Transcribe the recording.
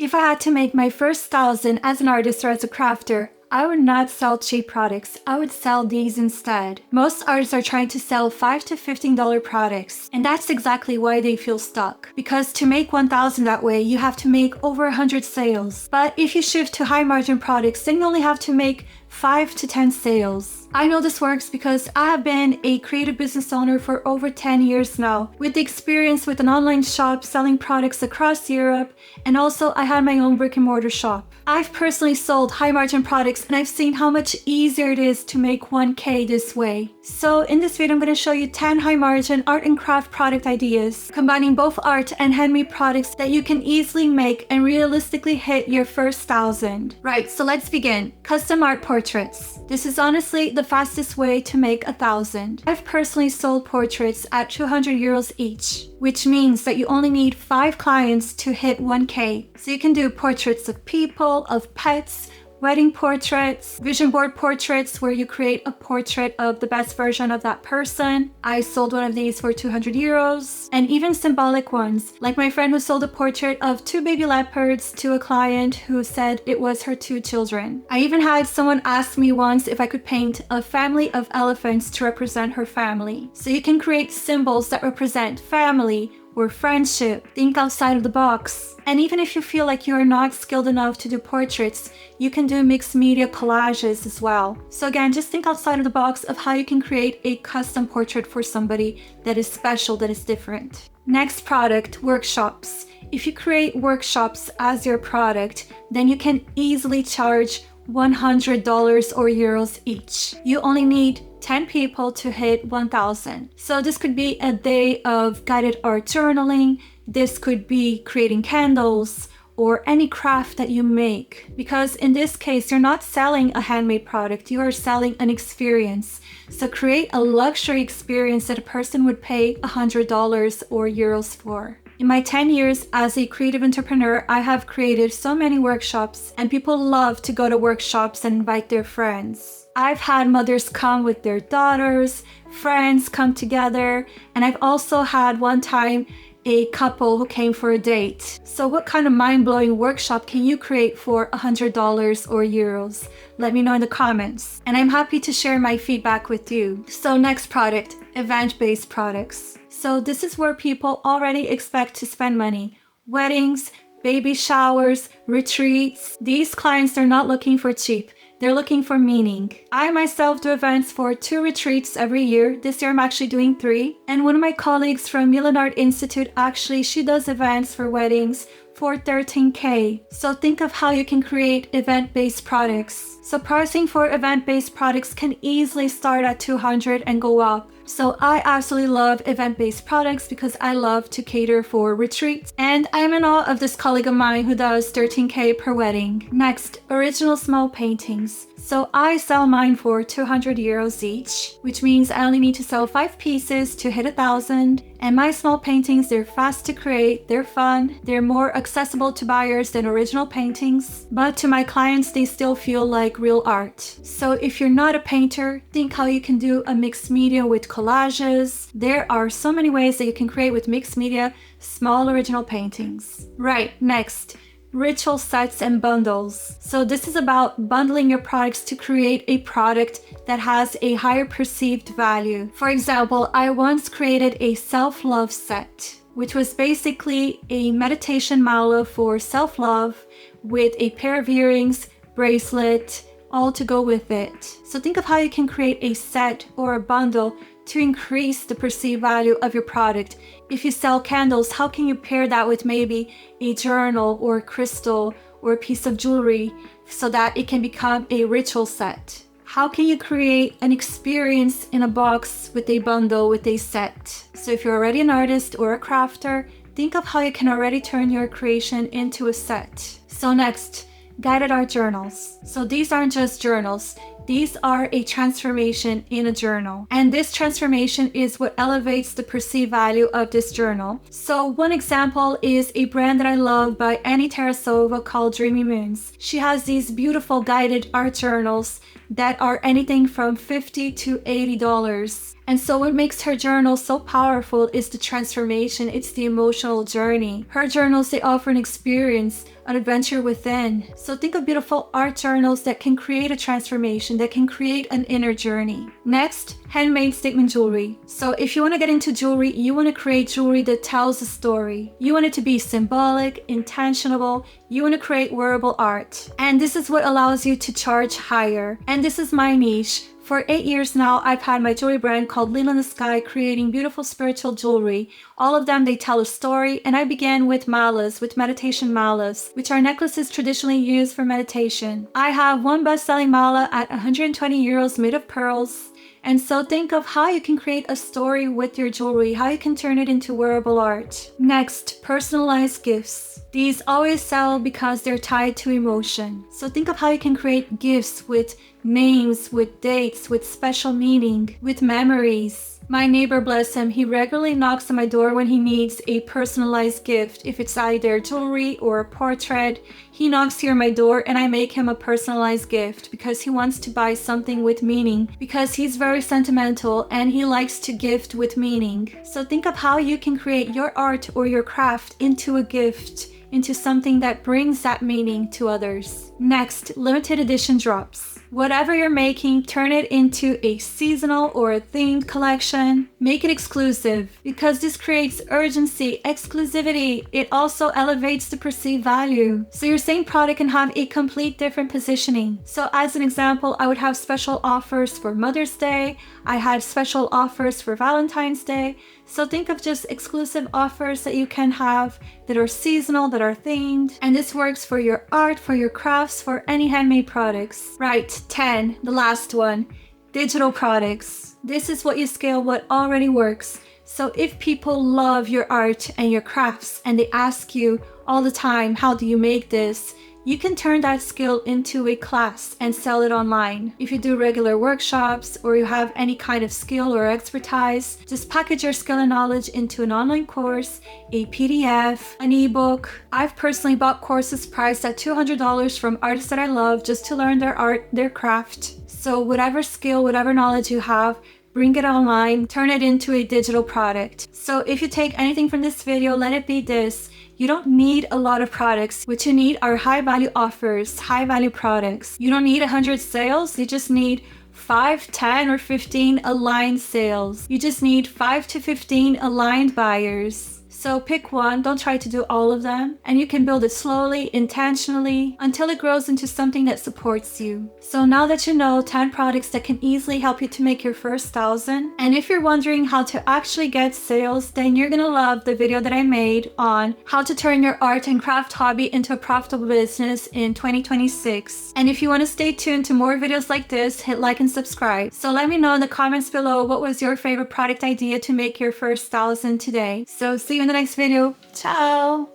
If I had to make my first $1,000 as an artist or as a crafter, I would not sell cheap products. I would sell these instead. Most artists are trying to sell $5 to $15 products, and that's exactly why they feel stuck. Because to make $1,000 that way, you have to make over 100 sales. But if you shift to high margin products, then you only have to make 5 to 10 sales. I know this works because I have been a creative business owner for over 10 years now, with the experience with an online shop selling products across Europe, and also I had my own brick and mortar shop. I've personally sold high margin products and I've seen how much easier it is to make 1K this way. So in this video, I'm going to show you 10 high margin art and craft product ideas, combining both art and handmade products that you can easily make and realistically hit your first $1,000. Right, so let's begin. Custom art portraits. This is honestly the fastest way to make $1,000. I've personally sold portraits at 200 euros each, which means that you only need 5 clients to hit 1K. So you can do portraits of people, of pets, wedding portraits, vision board portraits where you create a portrait of the best version of that person. I sold one of these for 200 euros. And even symbolic ones, like my friend who sold a portrait of 2 baby leopards to a client who said it was her 2 children. I even had someone ask me once if I could paint a family of elephants to represent her family. So you can create symbols that represent family or friendship. Think outside of the box. And even if you feel like you are not skilled enough to do portraits, you can do mixed media collages as well. So again, just think outside of the box of how you can create a custom portrait for somebody that is special, that is different. Next product, workshops. If you create workshops as your product, then you can easily charge $100 or euros each. You only need 10 people to hit 1,000. So this could be a day of guided art journaling. This could be creating candles or any craft that you make. Because in this case, you're not selling a handmade product, you are selling an experience. So create a luxury experience that a person would pay $100 or euros for. In my 10 years as a creative entrepreneur, I have created so many workshops, and people love to go to workshops and invite their friends. I've had mothers come with their daughters, friends come together, and I've also had one time a couple who came for a date. So what kind of mind-blowing workshop can you create for $100 or euros? Let me know in the comments. And I'm happy to share my feedback with you. So next product, event-based products. So this is where people already expect to spend money. Weddings, baby showers, retreats. These clients are not looking for cheap. They're looking for meaning. I myself do events for 2 retreats every year. This year I'm actually doing 3. And one of my colleagues from Milan Art Institute, she does events for weddings for 13K. So think of how you can create event-based products. So pricing for event-based products can easily start at 200 and go up. So I absolutely love event-based products because I love to cater for retreats. And I'm in awe of this colleague of mine who does 13K per wedding. Next, original small paintings. So I sell mine for 200 euros each, which means I only need to sell 5 pieces to hit 1,000. And my small paintings, they're fast to create, they're fun, they're more accessible to buyers than original paintings. But to my clients, they still feel like real art. So if you're not a painter, think how you can do a mixed media with collages. There are so many ways that you can create with mixed media, small original paintings. Right, next. Ritual sets and bundles. So this is about bundling your products to create a product that has a higher perceived value. For example, I once created a self-love set, which was basically a meditation mala for self-love with a pair of earrings, bracelet, all to go with it. So think of how you can create a set or a bundle to increase the perceived value of your product. If you sell candles, how can you pair that with maybe a journal or a crystal or a piece of jewelry so that it can become a ritual set? How can you create an experience in a box with a bundle, with a set? So if you're already an artist or a crafter, think of how you can already turn your creation into a set. So next, guided art journals. So these aren't just journals. These are a transformation in a journal. And this transformation is what elevates the perceived value of this journal. So one example is a brand that I love by Annie Tarasova called Dreamy Moons. She has these beautiful guided art journals that are anything from $50 to $80. And so what makes her journal so powerful is the transformation. It's the emotional journey. Her journals, they offer an experience, an adventure within. So think of beautiful art journals that can create a transformation, that can create an inner journey. Next, handmade statement jewelry. So if you want to get into jewelry, you want to create jewelry that tells a story. You want it to be symbolic, intentional. You want to create wearable art. And this is what allows you to charge higher. And this is my niche. For 8 years now, I've had my jewelry brand called Lila in the Sky, creating beautiful spiritual jewelry. All of them, they tell a story, and I began with malas, with meditation malas, which are necklaces traditionally used for meditation. I have one best-selling mala at 120 euros made of pearls. And so think of how you can create a story with your jewelry, how you can turn it into wearable art. Next, personalized gifts. These always sell because they're tied to emotion. So think of how you can create gifts with names, with dates, with special meaning, with memories. My neighbor, bless him, he regularly knocks on my door when he needs a personalized gift. If it's either jewelry or a portrait, he knocks here on my door and I make him a personalized gift because he wants to buy something with meaning, because he's very sentimental and he likes to gift with meaning. So think of how you can create your art or your craft into a gift, into something that brings that meaning to others. Next, limited edition drops. Whatever you're making, turn it into a seasonal or a themed collection. Make it exclusive because this creates urgency, exclusivity. It also elevates the perceived value. So your same product can have a complete different positioning. So as an example, I would have special offers for Mother's Day. I had special offers for Valentine's Day. So think of just exclusive offers that you can have that are seasonal, that are themed. And this works for your art, for your crafts, for any handmade products. Right, 10, the last one, digital products. This is what you scale what already works. So if people love your art and your crafts and they ask you all the time, how do you make this? You can turn that skill into a class and sell it online. If you do regular workshops or you have any kind of skill or expertise, just package your skill and knowledge into an online course, a PDF, an ebook. I've personally bought courses priced at $200 from artists that I love just to learn their art, their craft. So whatever skill, whatever knowledge you have, bring it online, turn it into a digital product. So if you take anything from this video, let it be this. You don't need a lot of products. What you need are high value offers, high value products. You don't need 100 sales. You just need 5, 10, or 15 aligned sales. You just need 5 to 15 aligned buyers. So pick one, don't try to do all of them, and you can build it slowly, intentionally, until it grows into something that supports you. So now that you know 10 products that can easily help you to make your first 1,000, and if you're wondering how to actually get sales, then you're gonna love the video that I made on how to turn your art and craft hobby into a profitable business in 2026. And if you want to stay tuned to more videos like this, hit like and subscribe. So let me know in the comments below what was your favorite product idea to make your first 1,000 today. So see you in the next video. Ciao!